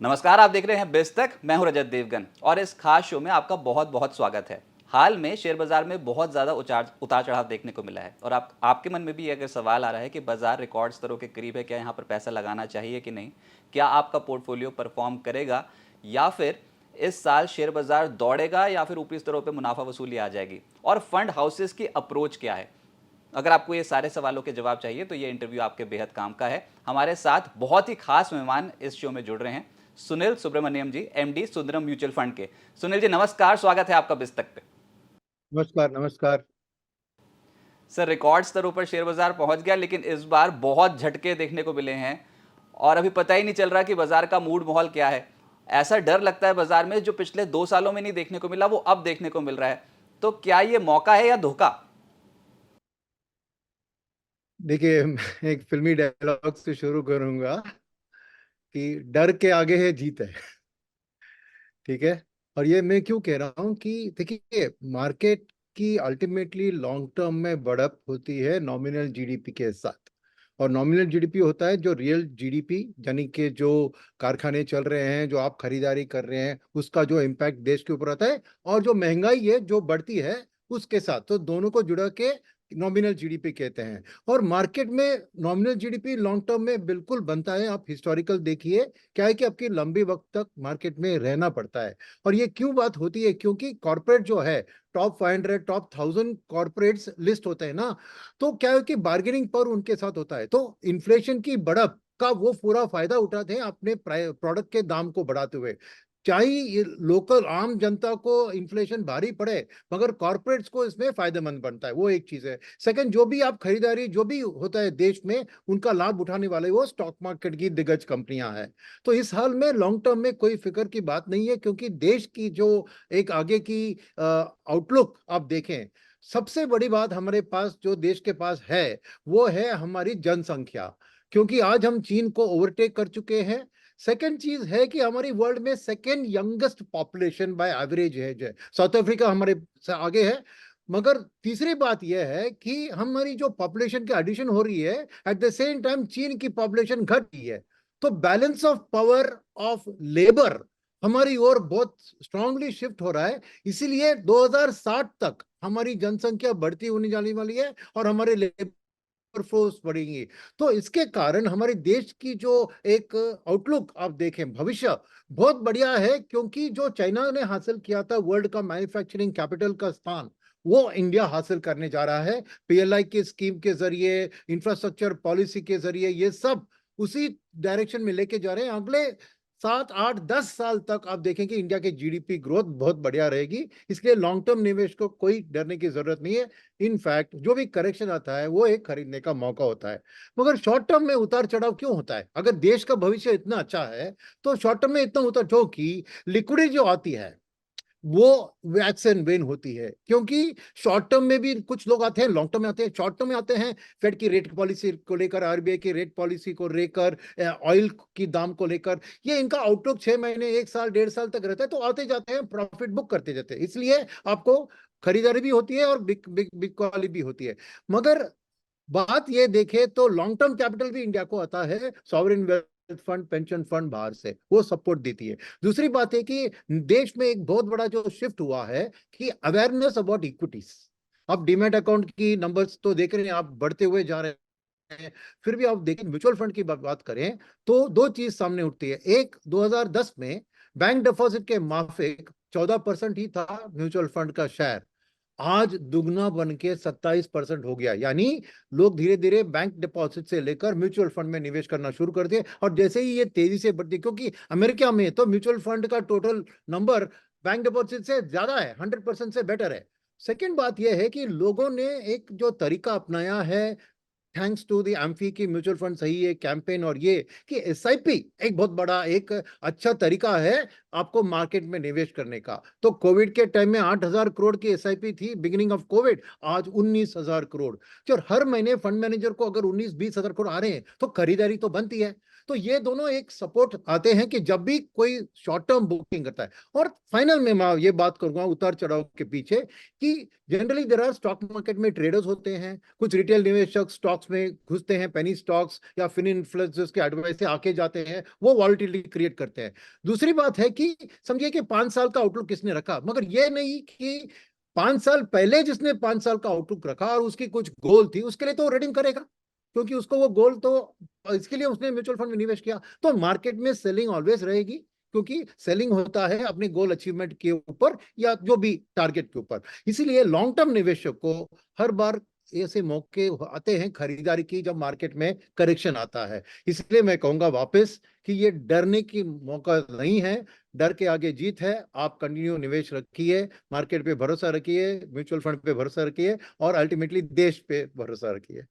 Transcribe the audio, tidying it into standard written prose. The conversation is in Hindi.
नमस्कार, आप देख रहे हैं बिज तक। मैं हूं रजत देवगन और इस खास शो में आपका बहुत बहुत स्वागत है। हाल में शेयर बाजार में बहुत ज़्यादा उतार चढ़ाव देखने को मिला है और आपके मन में भी अगर सवाल आ रहा है कि बाजार रिकॉर्ड स्तरों के करीब है, क्या यहाँ पर पैसा लगाना चाहिए कि नहीं, क्या आपका पोर्टफोलियो परफॉर्म करेगा या फिर इस साल शेयर बाजार दौड़ेगा या फिर ऊपरी स्तरों पर मुनाफा वसूली आ जाएगी, और फंड हाउसेस की अप्रोच क्या है। अगर आपको ये सारे सवालों के जवाब चाहिए तो ये इंटरव्यू आपके बेहद काम का है। हमारे साथ बहुत ही खास मेहमान इस शो में जुड़ रहे हैं, सुनील सुब्रमण्यम जी, एमडी सुंदरम म्यूचुअल फंड के। सुनील जी नमस्कार, स्वागत है आपका बिस्तक पे। नमस्कार नमस्कार। सर, रिकॉर्ड स्तरों पर शेयर बाजार पहुंच गया, लेकिन इस बार बहुत झटके देखने को मिले हैं और अभी पता ही नहीं चल रहा कि बाजार का मूड माहौल क्या है। ऐसा डर लगता है बाजार में, जो पिछले 2 सालों में नहीं देखने को मिला वो अब देखने को मिल रहा है। तो क्या ये मौका है या धोखा? देखिए, मैं एक फिल्मी डायलॉग से शुरू करूंगा कि डर के आगे है जीत है। ठीक है। और ये मैं क्यों कह रहा हूँ कि देखिए, मार्केट की अल्टीमेटली लॉन्ग टर्म में बढ़त होती है नॉमिनल जीडीपी के साथ। और नॉमिनल जीडीपी होता है जो रियल जीडीपी, यानी कि जो कारखाने चल रहे हैं, जो आप खरीदारी कर रहे हैं, उसका जो इम्पैक्ट देश के ऊपर आता है, और जो महंगाई है जो बढ़ती है उसके साथ, तो दोनों को जुड़ा के नॉमिनल जीडीपी कहते हैं। और मार्केट में नॉमिनल जीडीपी लॉन्ग टर्म में बिल्कुल बनता है। आप हिस्टोरिकल देखिए, क्या है कि आपकी लंबी वक्त तक मार्केट में रहना पड़ता है। और ये क्यों बात होती है, क्योंकि कॉर्पोरेट जो है, टॉप 500 टॉप 1000 कॉर्पोरेट्स लिस्ट होते हैं ना, तो क्या है कि बार्गेनिंग पर उनके साथ होता है, तो इन्फ्लेशन की बढ़त का वो पूरा फायदा उठाते हैं अपने प्रोडक्ट के दाम को बढ़ाते हुए। चाहे लोकल आम जनता को इन्फ्लेशन भारी पड़े, मगर कॉर्पोरेट्स को इसमें फायदेमंद बनता है, वो एक चीज है। सेकंड, जो भी आप खरीदारी जो भी होता है देश में, उनका लाभ उठाने वाले वो स्टॉक मार्केट की दिग्गज कंपनियां हैं। तो इस हाल में लॉन्ग टर्म में कोई फिक्र की बात नहीं है, क्योंकि देश की जो एक आगे की आउटलुक आप देखें, सबसे बड़ी बात हमारे पास जो देश के पास है वो है हमारी जनसंख्या, क्योंकि आज हम चीन को ओवरटेक कर चुके हैं। सेकेंड चीज है कि हमारी वर्ल्ड में second youngest population by average age है, साउथ अफ्रीका हमारे से आगे है। मगर तीसरी बात यह है कि हमारी जो पॉपुलेशन की एडिशन हो रही है, एट द सेम टाइम चीन की पॉपुलेशन घट रही है। तो balance of power of labour हमारी ओर बहुत स्ट्रांगली शिफ्ट हो रहा है। इसीलिए 2060 तक हमारी जनसंख्या बढ़ती होने जाने वाली है और हमारे लेबर फोर्स बढ़ेंगी। तो इसके कारण हमारे देश की जो एक आउटलुक आप देखें, भविष्य बहुत बढ़िया है, क्योंकि जो चाइना ने हासिल किया था वर्ल्ड का मैन्युफैक्चरिंग कैपिटल का स्थान, वो इंडिया हासिल करने जा रहा है। पीएलआई की स्कीम के जरिए, इंफ्रास्ट्रक्चर पॉलिसी के जरिए, ये सब उसी डायरेक्शन में लेके जा रहे हैं। अगले 7 8 10 साल तक आप देखेंगे इंडिया की जीडीपी ग्रोथ बहुत बढ़िया रहेगी। इसलिए लॉन्ग टर्म निवेश को कोई डरने की जरूरत नहीं है। इनफैक्ट जो भी करेक्शन आता है वो एक खरीदने का मौका होता है। मगर शॉर्ट टर्म में उतार चढ़ाव क्यों होता है? अगर देश का भविष्य इतना अच्छा है तो शॉर्ट टर्म में इतना उतार, जो कि लिक्विडिटी जो आती है वो वैक्स एंड वेन होती है। क्योंकि शॉर्ट टर्म में भी कुछ लोग आते हैं, लॉन्ग टर्म में आते हैं, शॉर्ट टर्म में आते हैं फेड की रेट पॉलिसी को लेकर, आरबीआई की रेट पॉलिसी को लेकर, ऑयल की दाम को लेकर। ये इनका आउटलुक 6 महीने, 1 साल, 1.5 साल तक रहता है, तो आते जाते हैं, प्रॉफिट बुक करते जाते हैं। इसलिए आपको खरीदारी भी होती है और बिक बिक बिक वाली भी होती है। मगर बात ये देखे तो लॉन्ग टर्म कैपिटल भी इंडिया को आता है, sovereign wealth fund, pension fund बाहर से वो सपोर्ट देती है। दूसरी बात है कि देश में एक बहुत बड़ा जो शिफ्ट हुआ है कि अवेयरनेस अबाउट इक्विटीज। अब डीमैट अकाउंट की नंबर्स तो देख रहे हैं आप, बढ़ते हुए जा रहे हैं। फिर भी आप देखें, म्यूचुअल फंड की बात करें तो दो चीज सामने उठती है। एक, 2010 में बैंक डिपॉजिट के माफिक 14% ही था म्यूचुअल फंड का शेयर, आज दुगना बन के 27% हो गया। यानी लोग धीरे धीरे बैंक डिपॉजिट से लेकर म्यूचुअल फंड में निवेश करना शुरू कर दिए। और जैसे ही ये तेजी से बढ़ती, क्योंकि अमेरिका में तो म्यूचुअल फंड का टोटल नंबर बैंक डिपॉजिट से ज्यादा है, 100% से बेटर है। सेकेंड बात यह है कि लोगों ने एक जो तरीका अपनाया है, थैंक्स टू दी एम्फी की म्यूचुअल फंड सही है कैंपेन, और ये कि एसआईपी एक बहुत बड़ा एक अच्छा तरीका है आपको मार्केट में निवेश करने का। तो कोविड के टाइम में 8,000 करोड़ की एसआईपी थी बिगिनिंग ऑफ कोविड, आज 19,000 करोड़। जो हर महीने फंड मैनेजर को अगर 19 20 हजार करोड़ आ रहे हैं तो खरीदारी तो बनती है। तो ये दोनों एक सपोर्ट आते हैं कि जब भी कोई शॉर्ट टर्म बुकिंग करता है। और फाइनल में मैं ये बात करूंगा उतार चढ़ाव के पीछे कि generally there are stock market में ट्रेडर्स होते हैं, कुछ रिटेल निवेशक स्टॉक्स में घुसते हैं, पेनी स्टॉक्स या फिन इन्फ्लुएंसर्स के एडवाइस से आके जाते हैं, वो वॉलिटिलिटी क्रिएट करते हैं। दूसरी बात है कि समझिए कि 5 साल का आउटलुक किसने रखा, मगर ये नहीं कि 5 साल पहले जिसने 5 साल का आउटलुक रखा और उसकी कुछ गोल थी, उसके लिए तो रिडीम करेगा, क्योंकि उसको वो गोल तो इसके लिए उसने म्यूचुअल फंड में निवेश किया। तो मार्केट में सेलिंग ऑलवेज रहेगी, क्योंकि सेलिंग होता है अपने गोल अचीवमेंट के ऊपर या जो भी टारगेट के ऊपर। इसीलिए लॉन्ग टर्म निवेशक को हर बार ऐसे मौके आते हैं खरीदारी की जब मार्केट में करेक्शन आता है। इसलिए मैं कहूंगा वापस कि ये डरने की मौका नहीं है, डर के आगे जीत है। आप कंटिन्यू निवेश रखिए, मार्केट पे भरोसा रखिए, म्यूचुअल फंड पे भरोसा रखिए और अल्टीमेटली देश पे भरोसा रखिए।